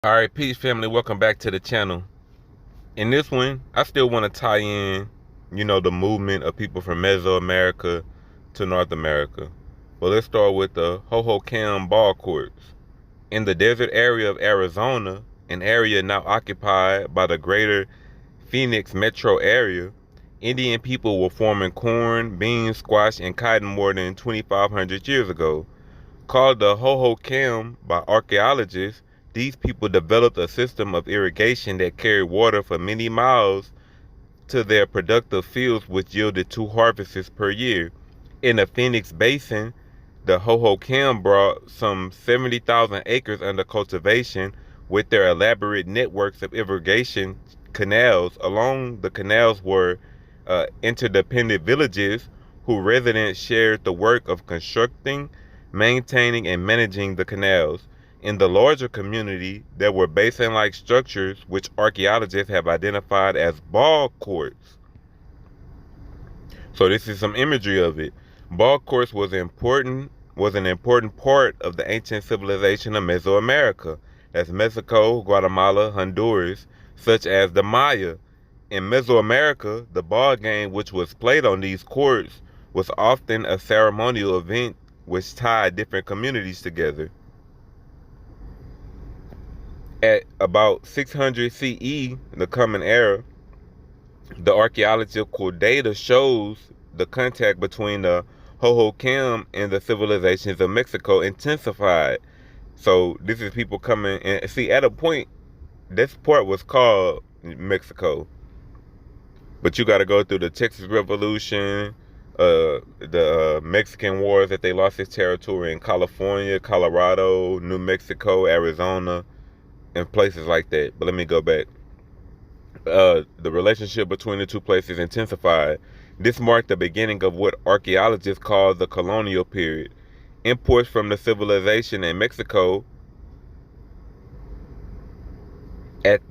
Alright, peace family, welcome back to the channel. In this one, I still want to tie in, the movement of people from Mesoamerica to North America. But let's start with the Hohokam ball courts. In the desert area of Arizona, an area now occupied by the greater Phoenix metro area, Indian people were farming corn, beans, squash, and cotton more than 2,500 years ago. Called the Hohokam by archaeologists, these people developed a system of irrigation that carried water for many miles to their productive fields, which yielded 2 harvests per year. In the Phoenix Basin, the Hohokam brought some 70,000 acres under cultivation with their elaborate networks of irrigation canals. Along the canals were interdependent villages whose residents shared the work of constructing, maintaining, and managing the canals. In the larger community, there were basin-like structures which archaeologists have identified as ball courts. So this is some imagery of it. Ball courts was an important part of the ancient civilization of Mesoamerica. That's Mexico, Guatemala, Honduras, such as the Maya. In Mesoamerica, the ball game which was played on these courts was often a ceremonial event which tied different communities together. At about 600 CE, the Common Era, the archaeological data shows the contact between the Hohokam and the civilizations of Mexico intensified. So this is people coming and see at a point, this part was called Mexico. But you got to go through the Texas Revolution, the Mexican Wars that they lost its territory in California, Colorado, New Mexico, Arizona, and places like that. But let me go back. The relationship between the two places intensified. This marked the beginning of what archaeologists call the colonial period. Imports from the civilization in Mexico at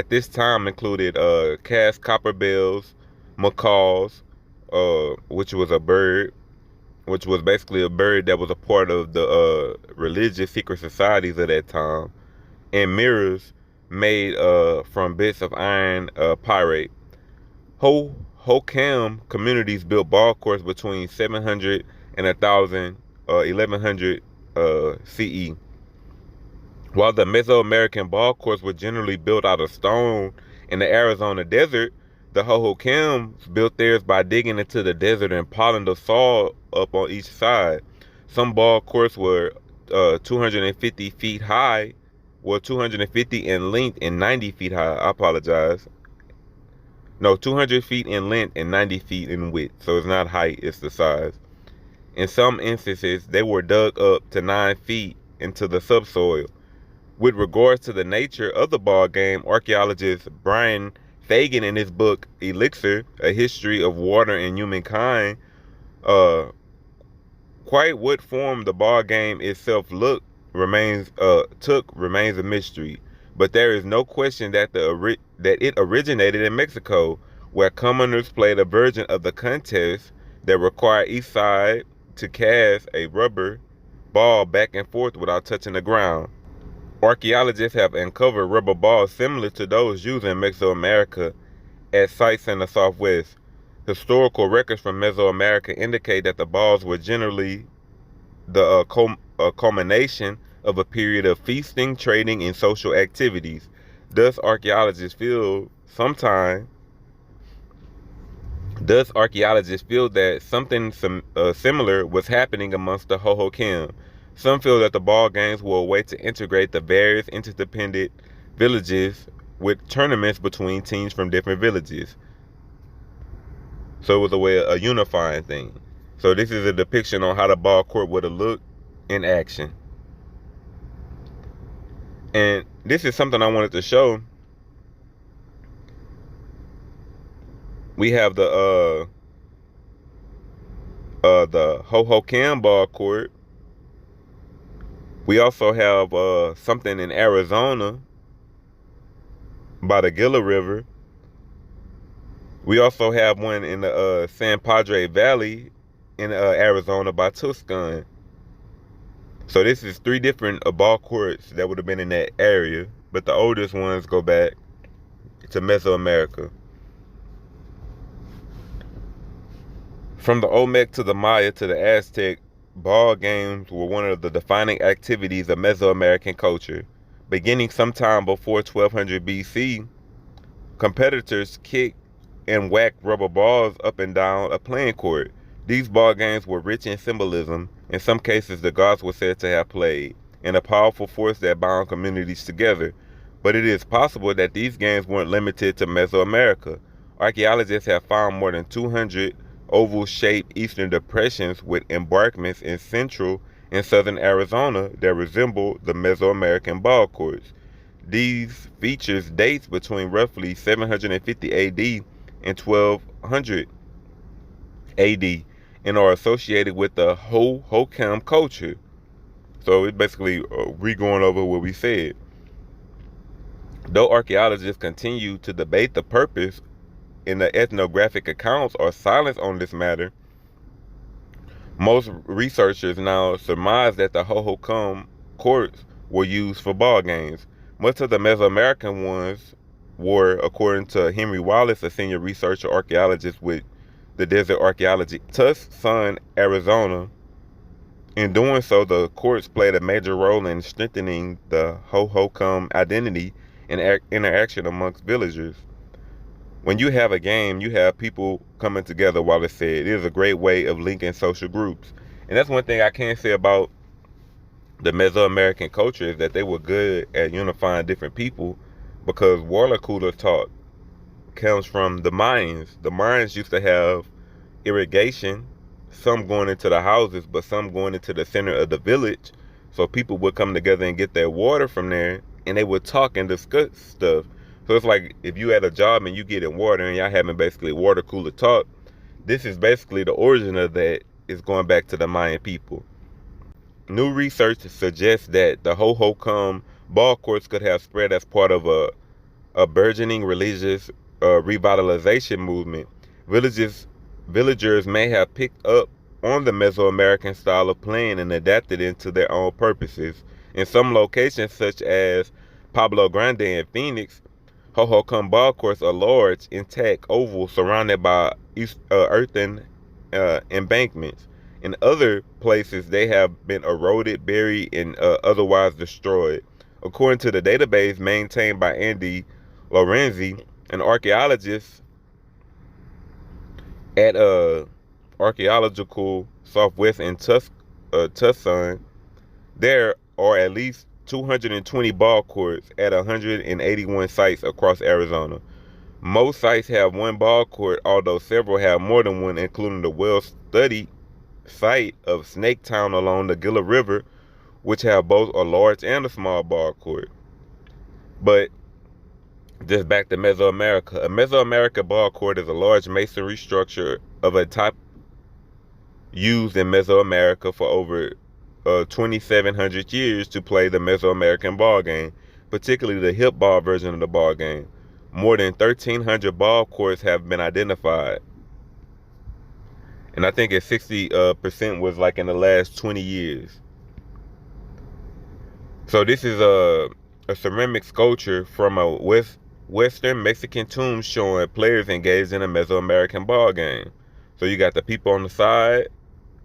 this time included cast copper bells, macaws, which was basically a bird that was a part of the religious secret societies of that time, and mirrors made from bits of iron pyrite. Hohokam communities built ball courts between 700 and 1100 CE. While the Mesoamerican ball courts were generally built out of stone in the Arizona desert, the Hohokams built theirs by digging into the desert and piling the soil up on each side. Some ball courts were 250 feet high, 250 in length and 90 feet high. I apologize. No, 200 feet in length and 90 feet in width. So it's not height, it's the size. In some instances, they were dug up to 9 feet into the subsoil. With regards to the nature of the ball game, archaeologist Brian Fagan in his book Elixir, A History of Water and Humankind, quite what form the ball game itself remains a mystery. But there is no question that it originated in Mexico, where commoners played a version of the contest that required each side to cast a rubber ball back and forth without touching the ground. Archaeologists have uncovered rubber balls similar to those used in Mesoamerica at sites in the Southwest. Historical records from Mesoamerica indicate that the balls were generally the culmination of a period of feasting, trading, and social activities. Thus, archaeologists feel that something similar was happening amongst the Hohokam. Some feel that the ball games were a way to integrate the various interdependent villages with tournaments between teams from different villages. So it was a unifying thing. So this is a depiction on how the ball court would have looked in action. And this is something I wanted to show. We have the Hohokam ball court. We also have something in Arizona by the Gila River. We also have one in the San Padre Valley in Arizona by Tucson. So this is 3 different ball courts that would have been in that area. but the oldest ones go back to Mesoamerica. From the Olmec to the Maya to the Aztec, ball games were one of the defining activities of Mesoamerican culture. Beginning sometime before 1200 BC, competitors kicked and whacked rubber balls up and down a playing court. These ball games were rich in symbolism. In some cases, the gods were said to have played, and a powerful force that bound communities together. But it is possible that these games weren't limited to Mesoamerica. Archaeologists have found more than 200 oval-shaped eastern depressions with embankments in central and southern Arizona that resemble the Mesoamerican ball courts. These features dates between roughly 750 AD and 1200 AD and are associated with the Hohokam culture. So it's basically re-going over what we said. Though archaeologists continue to debate the purpose, and the ethnographic accounts are silent on this matter, most researchers now surmise that the Hohokam courts were used for ball games. Much of the Mesoamerican ones were, according to Henry Wallace, a senior researcher archaeologist with the Desert Archaeology, Tucson, Arizona. In doing so, the courts played a major role in strengthening the Hohokam identity and interaction amongst villagers. When you have a game, you have people coming together, Wallace said. It is a great way of linking social groups. And that's one thing I can say about the Mesoamerican culture, is that they were good at unifying different people, because water cooler talk comes from the Mayans. The Mayans used to have irrigation, some going into the houses, but some going into the center of the village. So people would come together and get their water from there, and they would talk and discuss stuff. So it's like if you had a job and you getting water and y'all having basically water cooler talk, this is basically the origin of that, is going back to the Mayan people. New research suggests that the Hohokam ball courts could have spread as part of a burgeoning religious revitalization movement. Villagers may have picked up on the Mesoamerican style of playing and adapted it to their own purposes. In some locations, such as Palo Grande and Phoenix, Hohokam ball courts are large, intact ovals surrounded by earthen embankments. In other places, they have been eroded, buried, and otherwise destroyed. According to the database maintained by Andy Lorenzi, an archaeologist at Archaeological Southwest in Tucson, there are at least 220 ball courts at 181 sites across Arizona. Most sites have one ball court, although several have more than one, including the well-studied site of Snake Town along the Gila River, which have both a large and a small ball court. But just back to Mesoamerica. A Mesoamerican ball court is a large masonry structure of a type used in Mesoamerica for over 2,700 years to play the Mesoamerican ball game, particularly the hip ball version of the ball game. More than 1,300 ball courts have been identified, and I think 60% was like in the last 20 years. So this is a ceramic sculpture from a Western Mexican tomb showing players engaged in a Mesoamerican ball game. So you got the people on the side,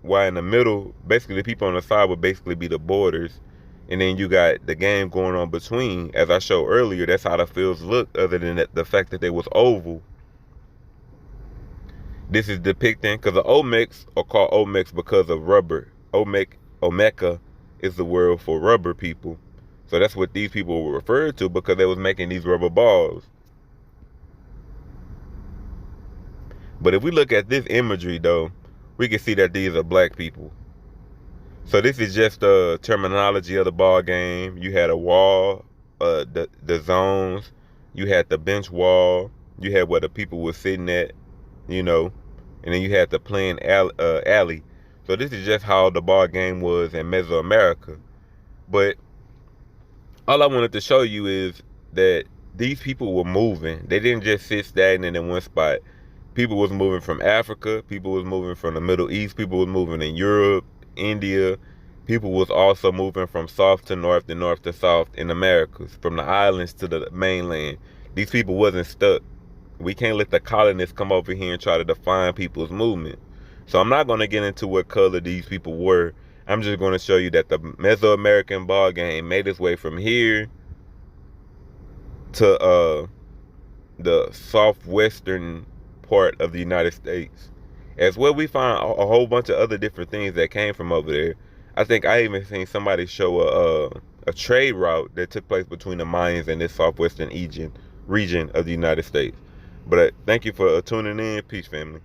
while in the middle, basically the people on the side would basically be the borders, and then you got the game going on between. As I showed earlier, that's how the fields looked, other than the fact that they was oval. This is depicting, because the Olmecs are called Olmecs because of rubber. Olmeca is the word for rubber people. So that's what these people were referred to, because they was making these rubber balls. But if we look at this imagery though, we can see that these are black people. So this is just the terminology of the ball game. You had a wall, the zones, you had the bench wall, you had where the people were sitting at, and then you had the playing alley. So this is just how the ball game was in Mesoamerica. But all I wanted to show you is that these people were moving. They didn't just sit stagnant in one spot. People was moving from Africa. People was moving from the Middle East. People was moving in Europe, India, people was also moving from south to north and north to south in Americas, from the islands to the mainland. These people wasn't stuck. We can't let the colonists come over here and try to define people's movement. So I'm not going to get into what color these people were. I'm just going to show you that the Mesoamerican ball game made its way from here to the southwestern part of the United States. As well, we find a whole bunch of other different things that came from over there. I think I even seen somebody show a trade route that took place between the Mayans and this southwestern region of the United States. But thank you for tuning in. Peace, family.